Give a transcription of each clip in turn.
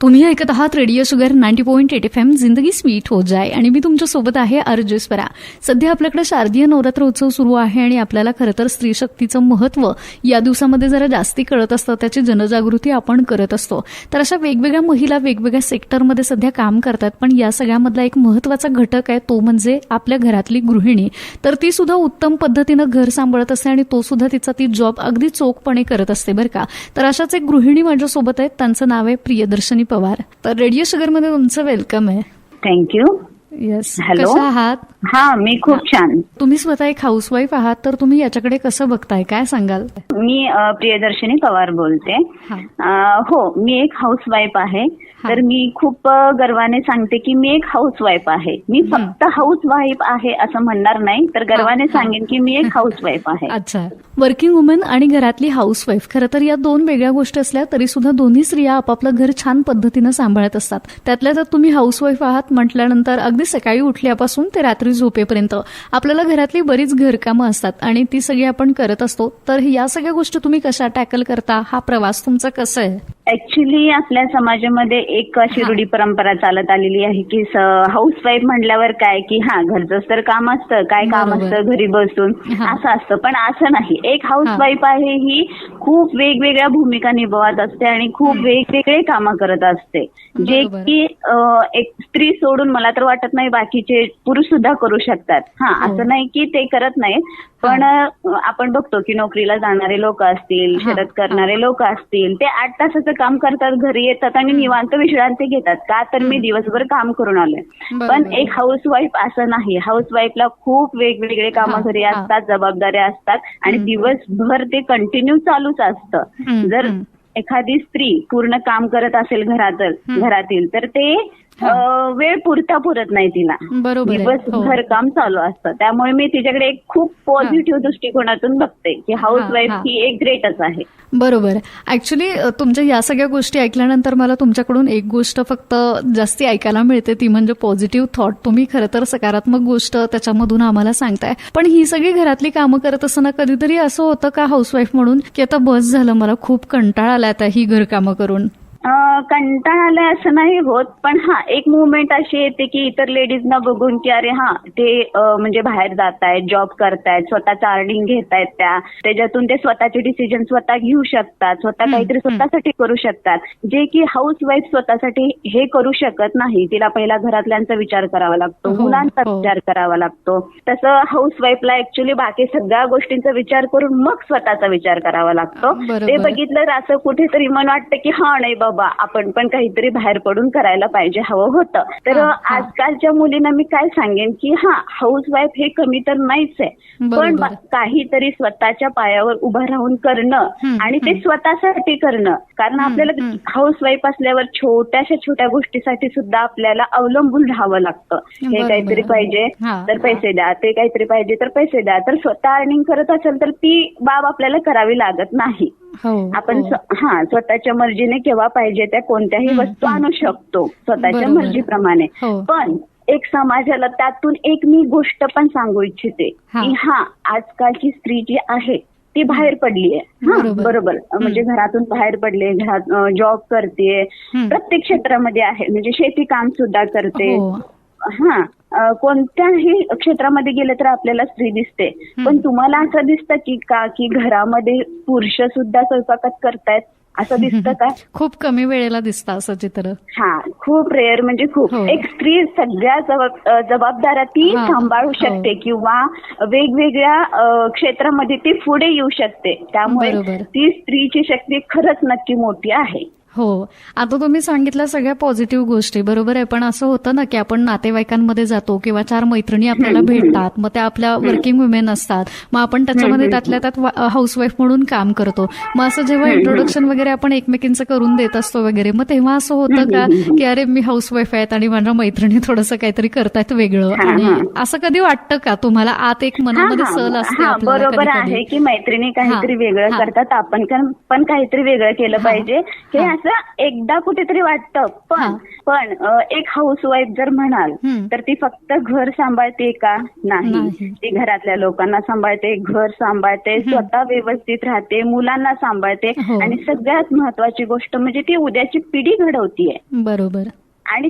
तुम्ही ऐकत आहात रेडिओ शुगर 90.8 FM जिंदगी स्वीट हो जाए आणि मी तुमच्या सोबत आहे आरजे स्वरा. सध्या आपल्याकडे शारदीय नवरात्र उत्सव सुरू आहे आणि आपल्याला खरं तर स्त्री शक्तीचं महत्त्व या दिवसामध्ये जरा जास्ती कळत असतं, त्याची जनजागृती आपण करत असतो. तर अशा वेगवेगळ्या महिला वेगवेगळ्या सेक्टरमध्ये सध्या काम करतात, पण या सगळ्यामधला एक महत्त्वाचा घटक आहे तो म्हणजे आपल्या घरातली गृहिणी. तर ती सुद्धा उत्तम पद्धतीनं घर सांभाळत असते आणि तो सुद्धा तिचा ती जॉब अगदी चोखपणे करत असते बरं का. तर अशाच एक गृहिणी माझ्यासोबत आहेत, त्यांचं नाव आहे प्रियदर्शनी पवार. तर रेडिओ शुगरमध्ये तुमचं वेलकम आहे. थँक्यू. येस. हॅलो. कशा आहात? हा, मी खूप छान. तुम्ही स्वतः एक हाऊसवाईफ आहात, तर तुम्ही याच्याकडे कसं बघताय, काय सांगाल? मी प्रियदर्शनी पवार बोलते. हो, मी एक हाऊसवाईफ आहे. तर मी खूप गर्वाने सांगते की मी एक हाऊसवाईफ आहे. मी फक्त हाऊसवाईफ आहे असं म्हणणार नाही, तर गर्वाने सांगेन की मी एक हाऊसवाईफ आहे. अच्छा. वर्किंग वुमन आणि घरातली हाऊसवाईफ, खरं तर या दोन वेगळ्या गोष्टी असल्या तरी सुद्धा दोन्ही स्त्रिया आपापलं घर छान पद्धतीनं सांभाळत असतात. त्यातल्या त्यात तुम्ही हाऊसवाईफ आहात म्हटल्यानंतर अगदी सकाळी उठल्यापासून ते रात्री झोपेपर्यंत आपल्याला घरातली बरीच घरकामं असतात आणि ती सगळी आपण करत असतो. तर या सगळ्या गोष्टी तुम्ही कशा टॅकल करता? हा प्रवास तुमचा कसा आहे? ऍक्च्युली आपल्या समाजामध्ये एक अशी रूढी परंपरा चालत आलेली आहे की हाऊसवाईफ म्हटल्यावर काय की घरचं तर काम असतं, काय काम असतं घरी बसून असं असतं. पण असं नाही. एक हाऊसवाईफ आहे ही खूप वेगवेगळ्या भूमिका निभावत असते आणि खूप वेगवेगळे कामं करत असते, जे की एक स्त्री सोडून मला तर वाटत नाही बाकीचे पुरुष सुद्धा करू शकतात. असं नाही की ते करत नाहीत, पण आपण बघतो की नोकरीला जाणारे लोक असतील, शर्यत करणारे लोक असतील, ते 8 तासाचं काम करतात, घरी येतात आणि निवांत विश्रांती घेतात. का तर मी दिवसभर काम करून आलोय. पण एक हाऊसवाईफ असं नाही. हाऊसवाईफला खूप वेगवेगळे कामं घरी असतात, जबाबदाऱ्या असतात आणि दिवसभर ते कंटिन्यू चालूच असतं. जर एखादी स्त्री पूर्ण काम करत असेल घरातील, तर ते वेळ पुरत नाही तिला. बरोबर. दिवसभर काम चालू असतं. त्यामुळे मी तिच्याकडे एक खूप पॉझिटिव्ह दृष्टिकोनातून बघते की हाऊसवाईफ ही एक ग्रेटच आहे. बरोबर. ऍक्च्युली तुमच्या या सगळ्या गोष्टी ऐकल्यानंतर मला तुमच्याकडून एक गोष्ट फक्त जास्ती ऐकायला मिळते, ती म्हणजे पॉझिटिव्ह थॉट. तुम्ही खरं तर सकारात्मक गोष्ट त्याच्यामधून आम्हाला सांगताय. पण ही सगळी घरातली कामं करत असताना कधीतरी असं होतं का हाऊसवाईफ म्हणून की आता बस झालं, मला खूप कंटाळा आलाय आता ही घरकामं करून? कंटाळा आलाय असं नाही होत, पण एक मुवमेंट अशी येते की इतर लेडीजना बघून की अरे ते म्हणजे बाहेर जातायत, जॉब करतायत, स्वतःचा अर्निंग घेतायत, त्याच्यातून ते स्वतःचे डिसिजन स्वतः घेऊ शकतात, स्वतः काहीतरी स्वतःसाठी करू शकतात, जे की हाऊसवाईफ स्वतःसाठी हे करू शकत नाही. तिला पहिला घरातल्यांचा विचार करावा लागतो, मुलांचा विचार करावा लागतो. तसं हाऊसवाईफला ऍक्च्युली बाकी सगळ्या गोष्टींचा विचार करून मग स्वतःचा विचार करावा लागतो. ते बघितलं असं कुठेतरी मन वाटतं की नाही बाबा, आपण पण काहीतरी बाहेर पडून करायला पाहिजे, हवं होतं. तर आजकालच्या मुलींना मी काय सांगेन की हाऊसवाईफ हे कमी तर नाहीच आहे, पण काहीतरी स्वतःच्या पायावर उभं राहून करणं आणि ते स्वतःसाठी करणं. कारण आपल्याला हाऊसवाईफ असल्यावर छोट्या गोष्टीसाठी सुद्धा आपल्याला अवलंबून राहावं लागतं. हे काहीतरी पाहिजे तर पैसे द्या, ते काहीतरी पाहिजे तर पैसे द्या. तर स्वतः अर्निंग करत असेल तर ती बाब आपल्याला करावी लागत नाही. आपण स्वतःच्या मर्जीने केव्हा पाहिजे त्या कोणत्याही वस्तू आणू शकतो स्वतःच्या मर्जीप्रमाणे. पण एक समाजाला त्यातून एक मी गोष्ट पण सांगू इच्छिते की आजकालची स्त्री जी आहे ती बाहेर पडलीये. बरोबर. म्हणजे घरातून बाहेर पडले, घरात जॉब करते, प्रत्येक क्षेत्रामध्ये आहे, म्हणजे शेती काम सुद्धा करते. कोणत्याही क्षेत्रामध्ये गेलं तर आपल्याला स्त्री दिसते. पण तुम्हाला असं दिसतं की घरामध्ये पुरुष सुद्धा स्वयंपाकात करतायत असं दिसतं का? खूप कमी वेळेला दिसतं असं चित्र. खूप रेअर, म्हणजे खूप. एक स्त्री सगळ्या जबाबदाऱ्या ती सांभाळू शकते किंवा वेगवेगळ्या क्षेत्रामध्ये ती पुढे येऊ शकते. त्यामुळे ती स्त्रीची शक्ती खरंच नक्की मोठी आहे. हो. आता तुम्ही सांगितल्या सगळ्या पॉझिटिव्ह गोष्टी, बरोबर आहे. पण असं होतं ना की आपण नातेवाईकांमध्ये जातो किंवा 4 मैत्रिणी आपल्याला भेटतात, मग त्या आपल्या वर्किंग वुमेन असतात, मग आपण त्याच्यामध्ये त्यातल्या त्यात हाऊसवाईफ म्हणून काम करतो. मग असं जेव्हा इंट्रोडक्शन वगैरे आपण एकमेकींचं करून देत असतो वगैरे, मग तेव्हा असं होतं का की अरे मी हाऊसवाईफ आहेत आणि माझ्या मैत्रिणी थोडंसं काहीतरी करतायत वेगळं, आणि असं कधी वाटतं का तुम्हाला? आत एक मनामध्ये सल असते. बरोबर आहे की मैत्रिणी काहीतरी वेगळं करतात, आपण पण काहीतरी वेगळं केलं पाहिजे. हे असं एकदा कुठेतरी वाटतं. हा. पण एक हाऊसवाईफ जर म्हणाल तर ती फक्त घर सांभाळते का? नाही. नाही. ती घरातल्या लोकांना सांभाळते, घर सांभाळते, स्वतः व्यवस्थित राहते, मुलांना सांभाळते हो. आणि सगळ्यात महत्वाची गोष्ट म्हणजे ती उद्याची पिढी घडवतीये. बरोबर. आणि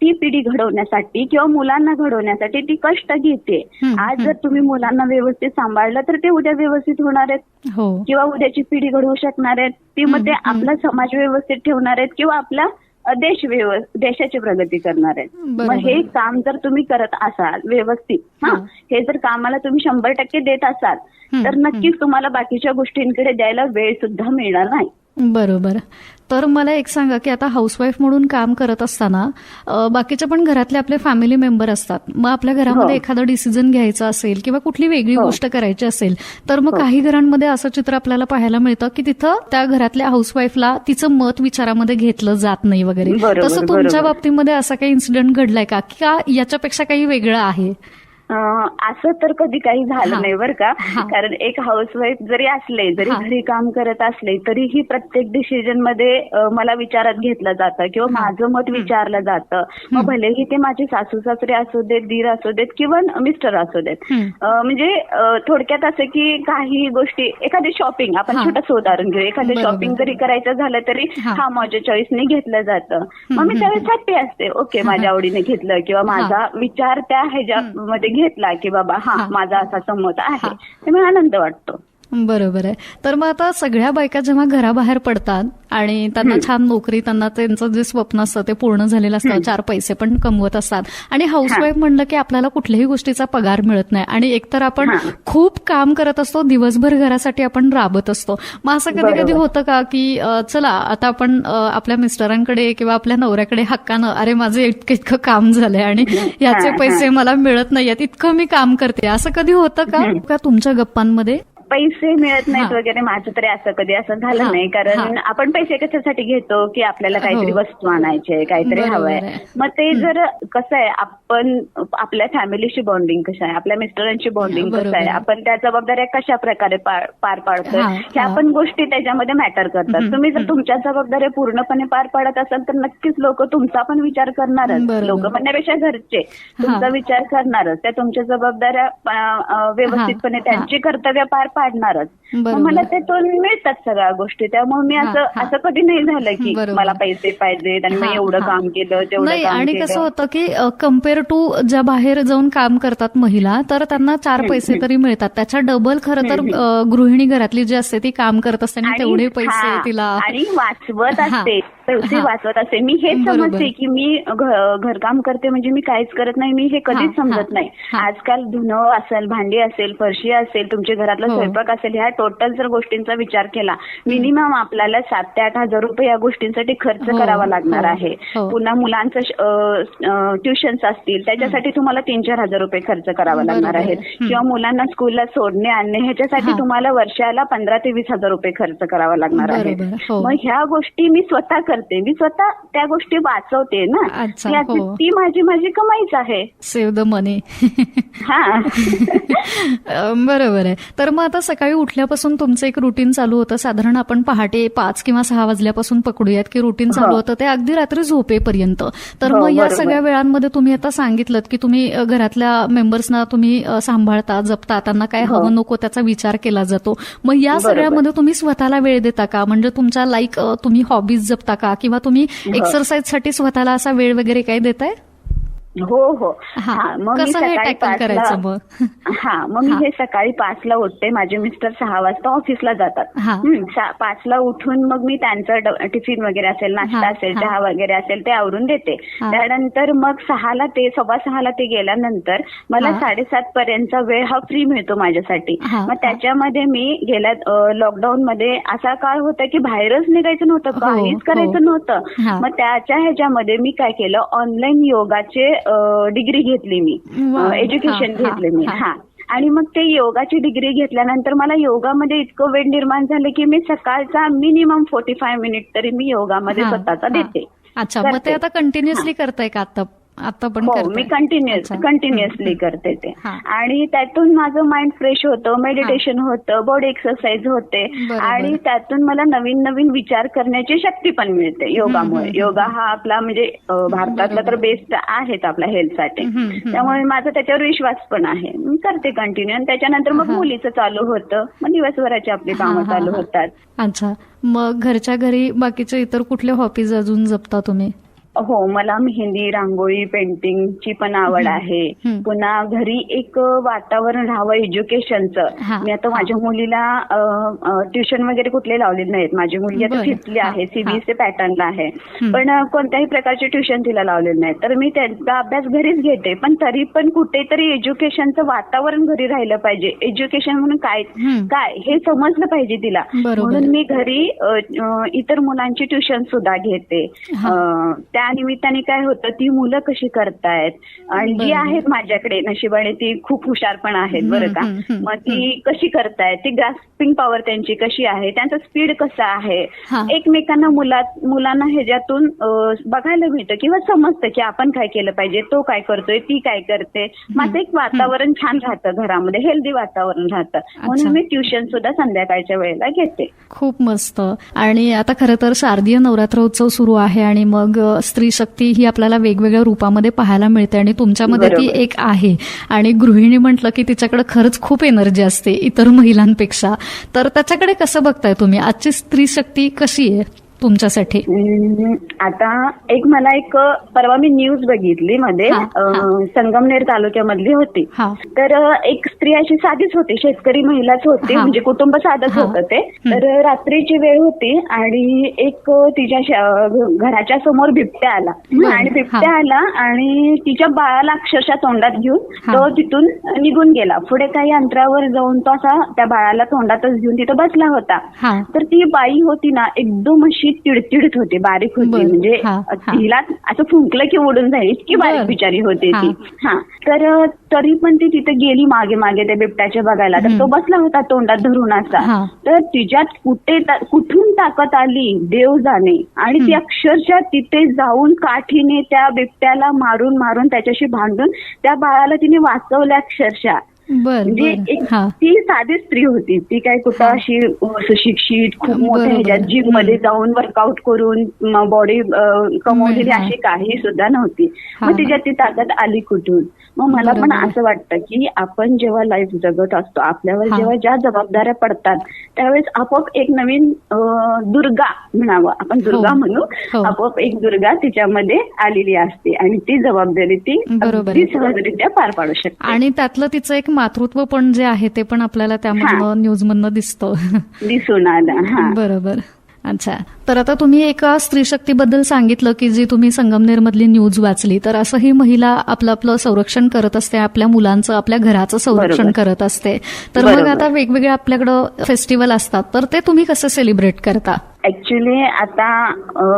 ती पिढी घडवण्यासाठी किंवा मुलांना घडवण्यासाठी ती कष्ट घेते. आज जर तुम्ही मुलांना व्यवस्थित सांभाळलं तर ते उद्या व्यवस्थित होणार आहेत हो. किंवा उद्याची पिढी घडवू शकणार आहेत. ती मग ते आपला समाज व्यवस्थित ठेवणार आहेत किंवा आपला देशाची प्रगती करणार आहेत. बरोबर. मग हे काम जर तुम्ही करत असाल व्यवस्थित, हे जर कामाला तुम्ही 100% देत असाल तर नक्कीच तुम्हाला बाकीच्या गोष्टींकडे द्यायला वेळ सुद्धा मिळणार नाही. बरोबर. तर मला एक सांगा की आता हाऊसवाईफ म्हणून काम करत असताना बाकीचे पण घरातले आपले फॅमिली मेंबर असतात. मग आपल्या घरामध्ये एखादा डिसिजन घ्यायचा असेल किंवा कुठली वेगळी गोष्ट करायची असेल तर मग काही घरांमध्ये असं चित्र आपल्याला पाहायला मिळतं की तिथं त्या घरातल्या हाऊसवाईफला तिचं मत विचारामध्ये घेतलं जात नाही वगैरे. तसं तुमच्या बाबतीमध्ये असा काही इन्सिडेंट घडलाय का याच्यापेक्षा काही वेगळं आहे? असं तर कधी काही झालं नाही बरं का. कारण एक हाऊसवाईफ जरी असले, जरी घरी काम करत असले तरीही प्रत्येक डिसिजन मध्ये मला विचारात घेतलं जातं किंवा माझं मत विचारलं जातं. मग भलेही ते माझे सासू सासरे असू देत, दीर असू देत किंवा मिस्टर असू देत. म्हणजे थोडक्यात असं की काही गोष्टी, एखादी शॉपिंग, आपण छोटंसं उदाहरण घेऊ, एखादं शॉपिंग जरी करायचं झालं तरी माझ्या चॉईसने घेतलं जातं. मग मी त्यावेळेस हॅप्पी असते. ओके, माझ्या आवडीने घेतलं किंवा माझा विचार त्या ह्याच्यामध्ये घेतला की बाबा माझा असा संमत आहे, ते मला आनंद वाटतो. बरोबर आहे. तर मग आता सगळ्या बायका जेव्हा घराबाहेर पडतात आणि त्यांना छान नोकरी, त्यांना त्यांचं जे स्वप्न असतं ते पूर्ण झालेलं असतं, 4 पैसे पण कमवत असतात आणि हाऊसवाईफ म्हणलं की आपल्याला कुठल्याही गोष्टीचा पगार मिळत नाही आणि एकतर आपण खूप काम करत असतो, दिवसभर घरासाठी आपण राबत असतो. मग असं कधी कधी होतं का की चला आता आपण आपल्या मिस्टरांकडे किंवा आपल्या नवऱ्याकडे हक्कानं, अरे माझं इतकं काम झालंय आणि याचे पैसे मला मिळत नाहीयेत, इतकं मी काम करते, असं कधी होतं का तुमच्या गप्पांमध्ये? पैसे मिळत नाहीत वगैरे माझं तरी असं कधी असं झालं नाही. कारण आपण पैसे कशासाठी घेतो की आपल्याला काहीतरी वस्तू आणायची, काहीतरी हवंय. मग ते जर कसं आहे, आपण आपल्या फॅमिलीशी बॉन्डिंग कसं आहे, आपल्या मिस्टरांची बॉन्डिंग कसं आहे, आपण त्या जबाबदाऱ्या कशा प्रकारे पार पाडतोय, ह्या पण गोष्टी त्याच्यामध्ये मॅटर करतात. तुम्ही जर तुमच्या जबाबदाऱ्या पूर्णपणे पार पाडत असाल तर नक्कीच लोक तुमचा पण विचार करणारच. लोक म्हणण्यापेक्षा घरचे तुमचा विचार करणारच, त्या तुमच्या जबाबदाऱ्या व्यवस्थितपणे त्यांची कर्तव्य पार पाडणारच. मला त्यातून मिळतात सगळ्या गोष्टी. त्यामुळे मी असं कधी नाही झालं की मला पैसे पाहिजेत आणि मी एवढं काम केलं तेवढं काम केलं. आणि कसं होतं की कम्पेअर टू ज्या बाहेर जाऊन काम करतात महिला, तर त्यांना 4 पैसे तरी मिळतात, त्याच्या डबल खरं तर गृहिणी घरातली जी असते ती काम करत असते आणि तेवढे पैसे तिला आणि वाचवत असते, पैसे वाचवत असते. मी हेच समजते की मी घरकाम करते म्हणजे मी काहीच करत नाही, मी हे कधीच समजत नाही. आजकाल धुणं असेल, भांडी असेल, फरशी असेल, तुमच्या घरातला स्वयंपाक असेल, ह्या टोटल जर गोष्टींचा विचार केला, मिनिमम आपल्याला 7,000 ते 8,000 रुपये या गोष्टींसाठी खर्च करावा लागणार आहे. पुन्हा मुलांचं ट्युशन्स असतील त्याच्यासाठी तुम्हाला 3-4 हजार रुपये खर्च करावा लागणार आहे किंवा मुलांना स्कूलला सोडणे आणणे ह्याच्यासाठी तुम्हाला वर्षाला 15,000 ते 20,000 रुपये खर्च करावा लागणार आहे. मग ह्या गोष्टी मी स्वतः करते, मी स्वतः त्या गोष्टी वाचवते ना, ती माझी कमाईच आहे. सेव्ह द मनी. बरोबर आहे. तर मग आता सकाळी उठल्यापासून तुमचं एक रुटीन चालू होतं, साधारण आपण पहाटे 5 किंवा 6 वाजल्यापासून पकडूयात की रुटीन चालू होतं ते अगदी रात्री झोपेपर्यंत. तर मग या सगळ्या वेळांमध्ये तुम्ही आता सांगितलं की तुम्ही घरातल्या मेंबर्सना तुम्ही सांभाळता, जपता, त्यांना काय हवं नको त्याचा विचार केला जातो. मग या सगळ्यामध्ये तुम्ही स्वतःला वेळ देता का? म्हणजे तुमच्या तुम्ही हॉबीज जपता का किंवा तुम्ही एक्सरसाइजसाठी स्वतःला असा वेळ वगैरे काय देताय? हो. मग मी सकाळी 5ला मग मी हे सकाळी 5ला उठते. माझे मिस्टर 6 वाजता ऑफिसला जातात. 5ला उठून मग मी त्यांचं टिफिन वगैरे असेल, नाश्ता असेल, चहा वगैरे असेल ते आवरून देते. त्यानंतर मग 6:15 ते गेल्यानंतर मला 7:30 पर्यंतचा वेळ हा फ्री मिळतो माझ्यासाठी. मग त्याच्यामध्ये मी गेल्या लॉकडाऊन मध्ये असा काळ होता की बाहेरच निघायचं नव्हतं, काहीच करायचं नव्हतं. मग त्याच्या ह्याच्यामध्ये मी काय केलं, ऑनलाईन योगाचे डिग्री घेतली, मी एज्युकेशन घेतले मी. आणि मग ते योगाची डिग्री घेतल्यानंतर मला योगामध्ये इतकं वेळ निर्माण झालं की मी सकाळचा मिनिमम 45 मिनिट तरी मी योगामध्ये स्वतःचा देते. अच्छा, मग ते आता कंटिन्युअसली करताय का आता? आता पण हो, करताय? मी अच्छा. कंटिन्युअसली करते ते. हा. आणि त्यातून माझं माइंड फ्रेश होतं, मेडिटेशन होतं, बॉडी एक्सरसाइज होते बरोबर. आणि त्यातून मला नवीन नवीन विचार करण्याची शक्ती पण मिळते योगामुळे. योगा हा आपला म्हणजे भारतातला तर बेस्ट आहेच आपल्या हेल्थसाठी. त्यामुळे माझा त्याच्यावर विश्वास पण आहे. मी करते कंटिन्यू आणि त्याच्यानंतर मग मुलीचं चालू होतं, मग दिवसभराची आपली कामं चालू होतात. अच्छा. मग घरच्या घरी बाकीचे इतर कुठले हॉबीज अजून जपता तुम्ही? हो, मला मेहंदी, रांगोळी, पेंटिंगची पण आवड आहे. पुन्हा घरी एक वातावरण राहावं एज्युकेशनचं. मी आता माझ्या मुलीला ट्युशन वगैरे कुठले लावलेले नाहीत. माझी मुलगी आता 5th आहे, सीबीएसई पॅटर्नला आहे. पण कोणत्याही प्रकारचे ट्युशन तिला लावलेले नाही. तर मी त्यांचा अभ्यास घरीच घेते. पण तरी पण कुठेतरी एज्युकेशनचं वातावरण घरी राहिलं पाहिजे. एज्युकेशन म्हणून काय हे समजलं पाहिजे तिला. म्हणून मी घरी इतर मुलांची ट्युशन सुद्धा घेते. त्या निमित्ताने काय होतं, ती मुलं कशी करतायत आणि जी आहेत माझ्याकडे नशिबाने ती खूप हुशार पण आहेत बरं का. मग ती कशी करतायत, ती ग्रास्पिंग पॉवर त्यांची कशी आहे, त्यांचं स्पीड कसं आहे, एकमेकांना मुलांना ह्याच्यातून बघायला मिळतं किंवा समजतं की आपण काय केलं पाहिजे, तो काय करतोय, ती काय करते. माझं एक वातावरण छान राहतं घरामध्ये, हेल्दी वातावरण राहतं. म्हणून मी ट्युशन सुद्धा संध्याकाळच्या वेळेला घेते. खूप मस्त. आणि आता खरं तर शारदीय नवरात्र उत्सव सुरू आहे आणि मग स्त्री शक्ती ही आपल्याला वेगवेगळ्या रूपामध्ये पाहायला मिळते आणि तुमच्यामध्ये ती एक आहे. आणि गृहिणी म्हटलं की तिच्याकडे खरंच खूप एनर्जी असते इतर महिलांपेक्षा. तर त्याच्याकडे कसं बघताय तुम्ही? आजची स्त्री शक्ती कशी आहे तुमच्यासाठी? आता मला परवा मी न्यूज बघितली मध्ये, संगमनेर तालुक्यामधली होती. तर एक स्त्री अशी साधीच होती, शेतकरी महिलाच होती, म्हणजे कुटुंब साधच होतं ते. तर रात्रीची वेळ होती आणि एक तिच्या घराच्या समोर बिबट्या आला आणि बिबट्या आला आणि तिच्या बाळाला अक्षरशः तोंडात घेऊन तो तिथून निघून गेला. पुढे काही अंतरावर जाऊन तो असा त्या बाळाला तोंडातच घेऊन तिथं बसला होता. तर ती बाई होती ना, एकदम अशी चिडचिडत होती, बारीक होती, म्हणजे तिला असं फुंकलं की उडून जाईल इतकी बारीक बिचारी होती ती. तर तरी पण ती तिथे गेली मागे मागे त्या बिबट्याच्या बघायला. तर तो बसला होता तोंडात धरून असा. तर तिच्यात कुठून ताकद आली देव जाणे, आणि ती अक्षरशः तिथे जाऊन काठीने त्या बिबट्याला मारून मारून त्याच्याशी भांडून त्या बाळाला तिने वाचवलं अक्षरशः. म्हणजे ती साधी स्त्री होती, ती काय कुठं अशी सुशिक्षित खूप मोठ्या ह्याच्यात जिम मध्ये जाऊन वर्कआउट करून बॉडी कमवलेली अशी काही सुद्धा नव्हती. मग तिच्यात ती ताकद आली कुठून? मग मला पण असं वाटतं की आपण जेव्हा लाईफ जगत असतो, आपल्यावर जेव्हा ज्या जबाबदाऱ्या पडतात त्यावेळेस आपोआप एक नवीन दुर्गा म्हणावं, आपण दुर्गा म्हणू, आपोआप एक दुर्गा तिच्यामध्ये आलेली असते आणि ती जबाबदारी ती अगदी सहजरित्या पार पाडू शकते. आणि त्यातलं तिचं एक मातृत्व पण जे आहे ते पण आपल्याला त्यामधनं न्यूजमधनं दिसतं, दिसून आलं. बरोबर. अच्छा. तर आता तुम्ही एका स्त्री शक्तीबद्दल सांगितलं की जी तुम्ही संगमनेरमधली न्यूज वाचली, तर असंही महिला आपलं संरक्षण करत असते, आपल्या मुलांचं, आपल्या घराचं संरक्षण करत असते. तर मग आता वेगवेगळे आपल्याकडं फेस्टिवल असतात, तर ते तुम्ही कसं सेलिब्रेट करता? ऍक्च्युली आता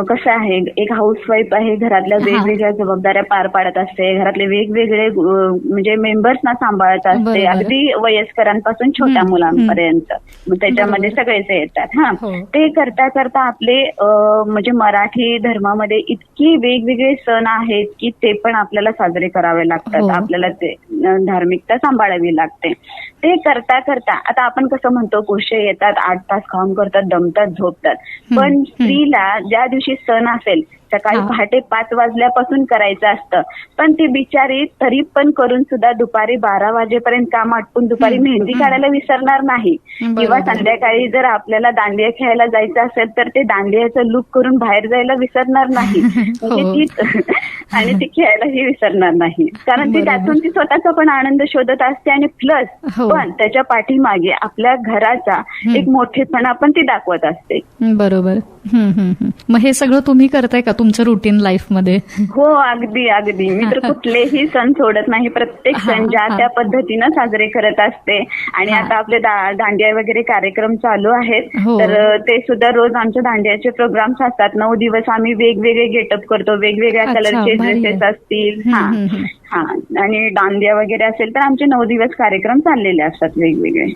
कसं आहे, एक हाऊसवाईफ आहे, घरातल्या वेगवेगळ्या जबाबदाऱ्या पार पाडत असते, घरातले वेगवेगळे म्हणजे मेंबर्सना सांभाळत असते, अगदी वयस्करांपासून छोट्या मुलांपर्यंत. मग त्याच्यामध्ये सगळेच येतात. ते करता करता आपले म्हणजे मराठी धर्मामध्ये इतकी वेगवेगळे सण आहेत की ते पण आपल्याला साजरे करावे लागतात. आपल्याला ते धार्मिकता सांभाळावी लागते. ते करता करता आता आपण कसं म्हणतो, पुरुष येतात 8 तास काम करतात, दमतात, झोपतात. पण स्त्रीला ज्या दिवशी सण असेल सकाळी पहाटे 5 वाजल्यापासून करायचं असतं, पण ती बिचारी तरी पण करून सुद्धा दुपारी 12 वाजेपर्यंत काम आटपून दुपारी मेहंदी काढायला विसरणार नाही. किंवा संध्याकाळी जर आपल्याला दांडिया खेळायला जायचं असेल तर ते दांडियाचं लुक करून बाहेर जायला विसरणार नाही. म्हणजे ती आणि ती खेळायलाही विसरणार नाही, कारण ती त्यातून ती स्वतःचा पण आनंद शोधत असते आणि प्लस पण त्याच्या पाठीमागे आपल्या घराचा एक मोठेपणा पण ती दाखवत असते. बरोबर. मग हे सगळं तुम्ही करताय का तुमच्या रुटीन लाईफ मध्ये? हो, अगदी अगदी. मी तर कुठलेही सण सोडत नाही. प्रत्येक सण ज्या त्या पद्धतीनं साजरे करत असते. आणि आता आपले दांडिया वगैरे कार्यक्रम चालू आहेत, तर ते सुद्धा रोज आमच्या दांडियाचे प्रोग्राम्स असतात. 9 दिवस आम्ही वेगवेगळे गेटअप करतो, वेगवेगळ्या कलरचे ड्रेसेस असतील, आणि दांडिया वगैरे असेल तर आमचे 9 दिवस कार्यक्रम चाललेले असतात वेगवेगळे.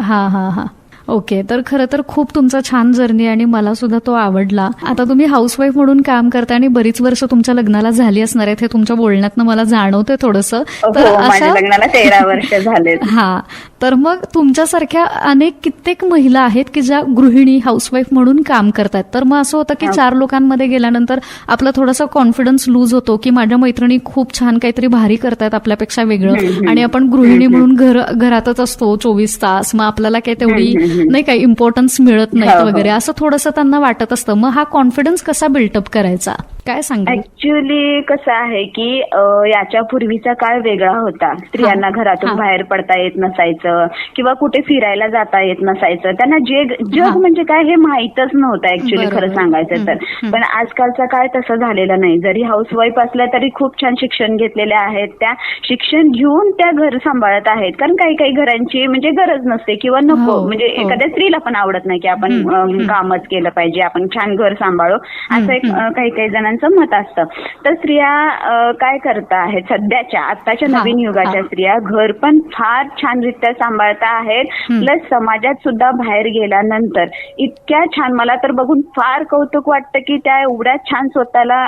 ओके, तर खरं तर खूप तुमचा छान जर्नी आणि मला सुद्धा तो आवडला. आता तुम्ही हाऊसवाईफ म्हणून काम करता आणि बरीच वर्ष तुमच्या लग्नाला झाली असणार आहेत, हे तुमच्या बोलण्यातनं मला जाणवतंय थोडंसं. तर माझ्या लग्नाला 13 वर्ष झालेत. हा, तर मग तुमच्यासारख्या अनेक कित्येक महिला आहेत की ज्या गृहिणी हाऊसवाईफ म्हणून काम करतात. तर मग असं होतं की 4 लोकांमध्ये गेल्यानंतर आपला थोडासा कॉन्फिडन्स लूज होतो की माझ्या मैत्रिणी खूप छान काहीतरी भारी करतायत आपल्यापेक्षा वेगळं, आणि आपण गृहिणी म्हणून घरातच असतो 24 तास, मग आपल्याला काही तेवढी नाही काही इम्पॉर्टन्स मिळत नाही वगैरे, असं थोडंसं त्यांना वाटत असतं. मग हा कॉन्फिडन्स कसा बिल्टअप करायचा, काय सांगा? ऍक्च्युली कसं आहे की याच्या पूर्वीचा काळ वेगळा होता. स्त्रियांना घरातून बाहेर पडता येत नसायचं किंवा कुठे फिरायला जाता येत नसायचं. त्यांना जग म्हणजे काय हे माहीतच नव्हतं ऍक्च्युली, खरं सांगायचं तर. पण आजकालचा काळ तसा झालेला नाही. जरी हाऊसवाईफ असल्या तरी खूप छान शिक्षण घेतलेले आहेत. त्या शिक्षण घेऊन त्या घर सांभाळत आहेत. कारण काही काही घरांची म्हणजे गरज नसते किंवा नको, म्हणजे एखाद्या स्त्रीला पण आवडत नाही की आपण कामच केलं पाहिजे, आपण छान घर सांभाळू, असं एक काही काही जणांचं मत असतं. तर स्त्रिया काय करता आहेत सध्याच्या आताच्या नवीन युगाच्या स्त्रिया घर पण फार छानरित्या सांभाळता आहेत. प्लस समाजात सुद्धा बाहेर गेल्यानंतर इतक्या छान, मला तर बघून फार कौतुक वाटतं की त्या एवढ्या छान स्वतःला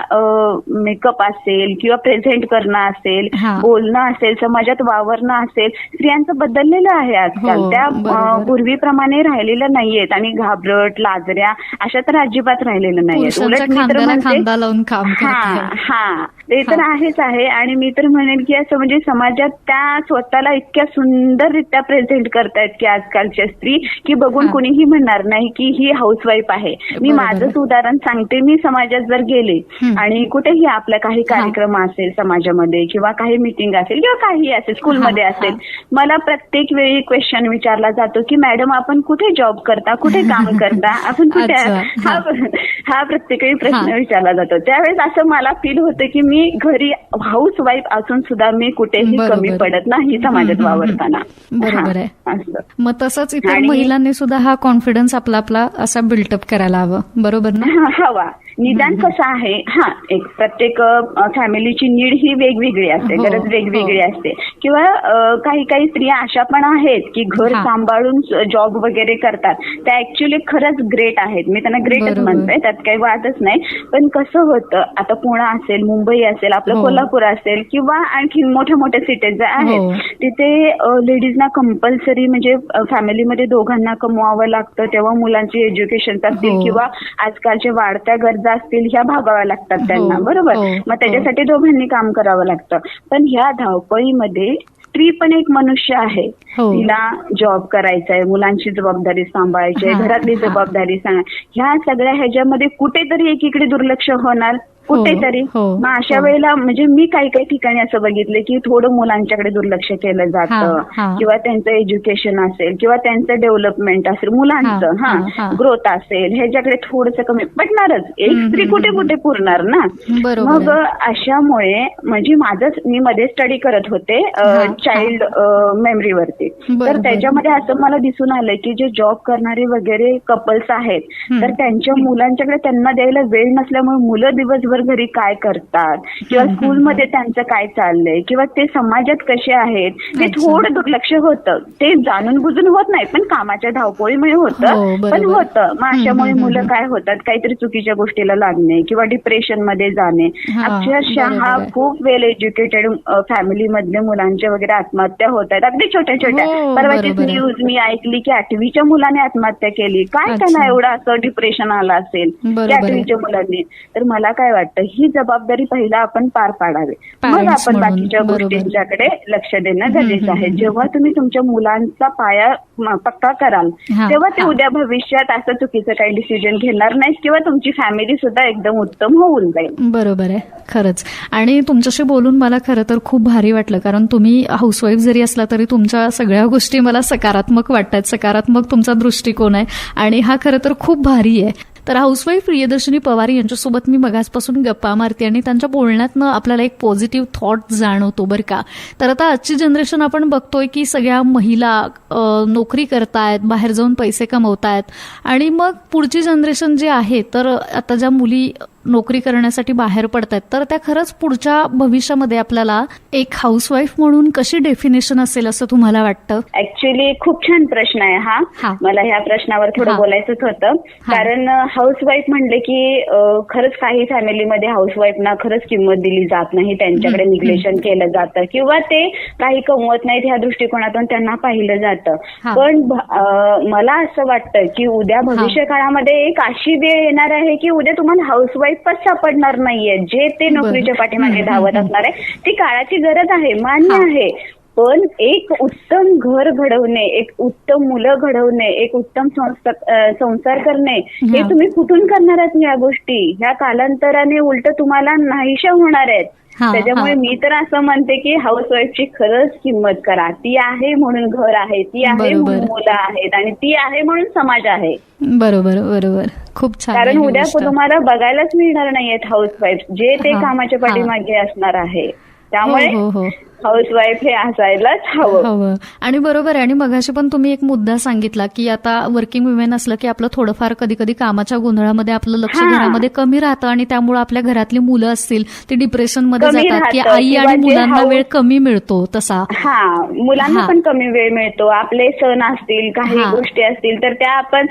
मेकअप असेल किंवा प्रेझेंट करणं असेल, बोलणं असेल, समाजात वावरणं असेल, स्त्रियांचं बदललेलं आहे आजकाल. त्या पूर्वीप्रमाणे राहिलेल्या नाहीयेत आणि घाबरट लाजऱ्या अशा तर अजिबात राहिलेल्या नाहीयेत. उलट मी तर ते तर आहेच आहे. आणि मी तर म्हणेन की असं म्हणजे समाजात त्या स्वतःला इतक्या सुंदररित्या प्रेझेंट करतायत की आजकालच्या स्त्री, की बघून कुणीही म्हणणार नाही की ही हाऊसवाईफ आहे. मी माझंच उदाहरण सांगते. मी समाजात जर गेले आणि कुठेही आपला काही कार्यक्रम असेल समाजामध्ये किंवा काही मीटिंग असेल किंवा काही असेल, स्कूलमध्ये असेल, मला प्रत्येक वेळी क्वेश्चन विचारला जातो की मॅडम आपण कुठे जॉब करता, कुठे काम करता, आपण कुठे, हा प्रत्येक वेळी प्रश्न विचारला जातो. त्यावेळेस असं मला फील होतं की मी घरी हाऊसवाईफ असून सुद्धा मी कुठेही कमी पडत नाही समाजात वावरताना. बरोबर आहे. मग तसंच इतर महिलांनी सुद्धा हा कॉन्फिडन्स आपला आपला असा बिल्टअप करायला हवं, बरोबर ना? हवा. निदान कसं आहे, एक प्रत्येक फॅमिलीची नीड ही वेगवेगळी असते, गरज वेगवेगळी असते. किंवा काही काही स्त्रिया अशा पण आहेत की घर सांभाळून जॉब वगैरे करतात. त्या ऍक्च्युली खरंच ग्रेट आहेत. मी त्यांना ग्रेटच म्हणते, त्यात काही वादच नाही. पण कसं होतं, आता पुणे असेल, मुंबई असेल, आपलं कोल्हापूर असेल किंवा आणखी मोठ्या मोठ्या सिटीज आहेत, तिथे लेडीजना कंपल्सरी म्हणजे फॅमिलीमध्ये दोघांना कमवावं लागतं. तेव्हा मुलांची एज्युकेशन असतील किंवा आजकालच्या वाढत्या गरजा असतील ह्या भागाव्या लागतात त्यांना, बरोबर. मग त्याच्यासाठी दोघांनी काम करावं लागतं. पण ह्या धावपळीमध्ये स्त्री पण एक मनुष्य आहे. तिला जॉब करायचा आहे, मुलांची जबाबदारी सांभाळायची आहे, घरातली जबाबदारी ह्या सगळ्या ह्याच्यामध्ये कुठेतरी एकीकडे दुर्लक्ष होणार, कुठेतरी. मग अशा वेळेला म्हणजे मी काही काही ठिकाणी असं बघितलं की थोडं मुलांच्याकडे दुर्लक्ष केलं जातं किंवा त्यांचं एज्युकेशन असेल किंवा त्यांचं डेव्हलपमेंट असेल, मुलांचं ग्रोथ असेल, ह्याच्याकडे थोडंसं कमी पडणारच. एक स्त्री कुठे कुठे पुरणार ना. मग अशामुळे म्हणजे मी मध्ये स्टडी करत होते चाइल्ड मेमरीवरती. तर त्याच्यामध्ये असं मला दिसून आलं की जे जॉब करणारे वगैरे कपल्स आहेत, तर त्यांच्या मुलांच्याकडे त्यांना द्यायला वेळ नसल्यामुळे मुलं दिवसभर घरी काय करतात किंवा स्कूलमध्ये त्यांचं काय चाललंय किंवा ते समाजात कसे आहेत, ते थोडं दुर्लक्ष होतं. ते जाणून बुजून होत नाही, पण कामाच्या धावपळीमुळे होतं, पण होतं. मग अशामुळे मुलं काय होतात, काहीतरी चुकीच्या गोष्टीला लागणे किंवा डिप्रेशन मध्ये जाणे. अक्षरशः खूप वेल एज्युकेटेड फॅमिली मधल्या मुलांच्या वगैरे आत्महत्या होत आहेत, अगदी छोट्या छोट्या. परवाचीच न्यूज मी ऐकली की 8वीच्या मुलाने आत्महत्या केली. काय त्यांना एवढं असं डिप्रेशन आलं असेल की 8वीच्या मुलांनी. तर मला काय वाटतं, ही जबाबदारी पहिला आपण पार पाडावी, मग आपण बाकीच्या गोष्टींच्याकडे लक्ष देणं गरजेचं आहे. जेव्हा तुम्ही तुमच्या मुलांचा पाया पक्का कराल, तेव्हा ते उद्या भविष्यात असं चुकीचं काही डिसिजन घेणार नाहीत किंवा तुमची फॅमिली सुद्धा एकदम उत्तम होऊन जाईल. बरोबर आहे, खरंच. आणि तुमच्याशी बोलून मला खरं तर खूप भारी वाटलं, कारण तुम्ही हाऊसवाईफ जरी असला तरी तुमच्या सगळ्या गोष्टी मला सकारात्मक वाटतात. सकारात्मक तुमचा दृष्टिकोन आहे आणि हा खरं तर खूप भारी आहे. तर हाऊसवाईफ प्रियदर्शनी पवार यांच्यासोबत मी मगाचपासून गप्पा मारते आणि त्यांच्या बोलण्यातनं आपल्याला एक पॉझिटिव्ह थॉट जाणवतो बरं का. तर आता आजची जनरेशन आपण बघतोय की सगळ्या महिला नोकरी करतायत, बाहेर जाऊन पैसे कमवतायत, आणि मग पुढची जनरेशन जी आहे, तर आता ज्या मुली नोकरी करण्यासाठी बाहेर पडतायत, तर त्या खरंच पुढच्या भविष्यामध्ये आपल्याला एक हाऊसवाईफ म्हणून कशी डेफिनेशन असेल असं तुम्हाला वाटतं? ऍक्च्युली खूप छान प्रश्न आहे हा. हा. मला ह्या प्रश्नावर थोडं हा. बोलायचंच होतं. कारण हाऊसवाईफ म्हणले की खरंच काही फॅमिलीमध्ये हाऊसवाईफना खरंच किंमत दिली जात नाही, त्यांच्याकडे निग्लेशन केलं जातं किंवा ते काही कमवत नाहीत ह्या दृष्टिकोनातून त्यांना पाहिलं जातं. हा. पण मला असं वाटतं की उद्या भविष्य काळामध्ये एक अशी वेळ येणार आहे की उद्या तुम्हाला हाऊसवाईफच सापडणार नाहीये, जे ते नोकरीच्या पाठीमागे धावत असणार आहे. ती काळाची गरज आहे, मान्य आहे. पण एक उत्तम घर घडवणे, एक उत्तम मुलं घडवणे, एक उत्तम संसार करणे, हे तुम्ही कुठून करणार आहात? ह्या गोष्टी ह्या कालांतराने उलट तुम्हाला नाहीशा होणार आहेत. त्याच्यामुळे मी तर असं म्हणते की हाऊसवाईफची खरंच किंमत करा. ती आहे म्हणून घर आहे, ती आहे म्हणून मुलं आहेत आणि ती आहे म्हणून समाज आहे. बरोबर बरोबर, खूप छान. कारण उद्या तुम्हाला बघायलाच मिळणार नाहीयेत हाऊसवाईफ, जे ते कामाच्या पाठीमागे असणार आहे. त्यामुळे हाऊसवाईफ हे असायलाच हवं. आणि बरोबर आहे. आणि मगाशी पण तुम्ही एक मुद्दा सांगितला की आता वर्किंग वुमेन असलं की आपलं थोडंफार कधी कधी कामाच्या गोंधळामध्ये आपलं लक्ष घरामध्ये कमी राहतं आणि त्यामुळे आपल्या घरातली मुलं असतील ती डिप्रेशनमध्ये जातात की आई आणि मुलांना वेळ कमी मिळतो. तसा मुलांना पण कमी वेळ मिळतो. आपले सण असतील, काही गोष्टी असतील तर त्या आपण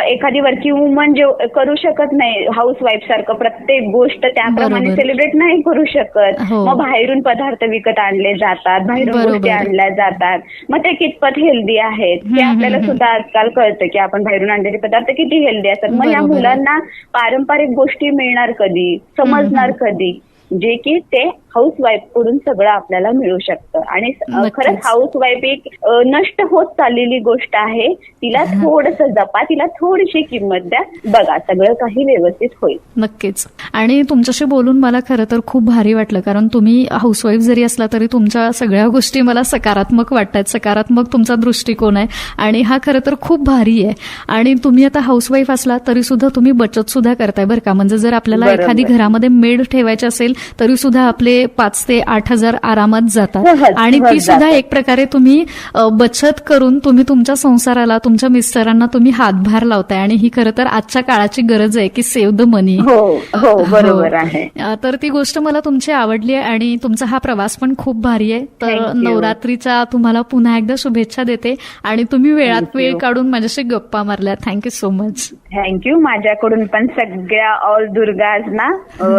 एखादी वर्किंग वुमन जे करू शकत नाही हाऊसवाईफ सारखं प्रत्येक गोष्ट त्याप्रमाणे सेलिब्रेट नाही करू शकत. मग बाहेरून पदार्थ विकत आणले जातात, बाहेरून गोष्टी आणल्या जातात. मग ते कितपत हेल्दी आहेत हे आपल्याला सुद्धा आजकाल कळतं की आपण बाहेरून आणलेले पदार्थ किती हेल्दी असतात. मग या मुलांना पारंपरिक गोष्टी मिळणार कधी, समजणार कधी, जे की ते हाऊसवाईफ कडून सगळं आपल्याला मिळू शकतं. आणि खरंच हाऊसवाईफ एक नष्ट होत चाललेली गोष्ट आहे. तिला थोडंसं जपा, तिला थोडीशी किंमत द्या, बघा सगळं काही व्यवस्थित होईल. नक्कीच. आणि तुमच्याशी बोलून मला खरं तर खूप भारी वाटलं, कारण तुम्ही हाऊसवाईफ जरी असला तरी तुमच्या सगळ्या गोष्टी मला सकारात्मक वाटतात, सकारात्मक तुमचा दृष्टिकोन आहे आणि हा खरं तर खूप भारी आहे. आणि तुम्ही आता हाऊसवाईफ असला तरी सुद्धा तुम्ही बचत सुद्धा करताय बरं का. म्हणजे जर आपल्याला एखादी घरामध्ये मेड ठेवायची असेल तरी सुद्धा आपले 5,000 ते 8,000 आरामात जातात आणि ती सुद्धा एक प्रकारे तुम्ही बचत करून तुम्ही तुमच्या संसाराला, तुमच्या मिस्टरांना तुम्ही हातभार लावताय. आणि ही खरं तर आजच्या काळाची गरज आहे की सेव्ह द मनी. हो बरोबर आहे. तर ती गोष्ट मला तुमची आवडली आहे आणि तुमचा हा प्रवास पण खूप भारी आहे. तर नवरात्रीच्या तुम्हाला पुन्हा एकदा शुभेच्छा देते आणि तुम्ही वेळात वेळ काढून माझ्याशी गप्पा मारल्या. Thank you so much. थँक्यू. माझ्याकडून पण सगळ्या ऑल दुर्गाजना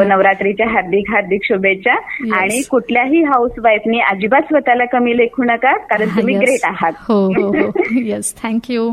नवरात्रीच्या हार्दिक हार्दिक शुभेच्छा. आणि कुठल्याही हाऊसवाईफनी अजिबात स्वतःला कमी लेखू नका, कारण तुम्ही ग्रेट आहात. हो. Yes, thank you.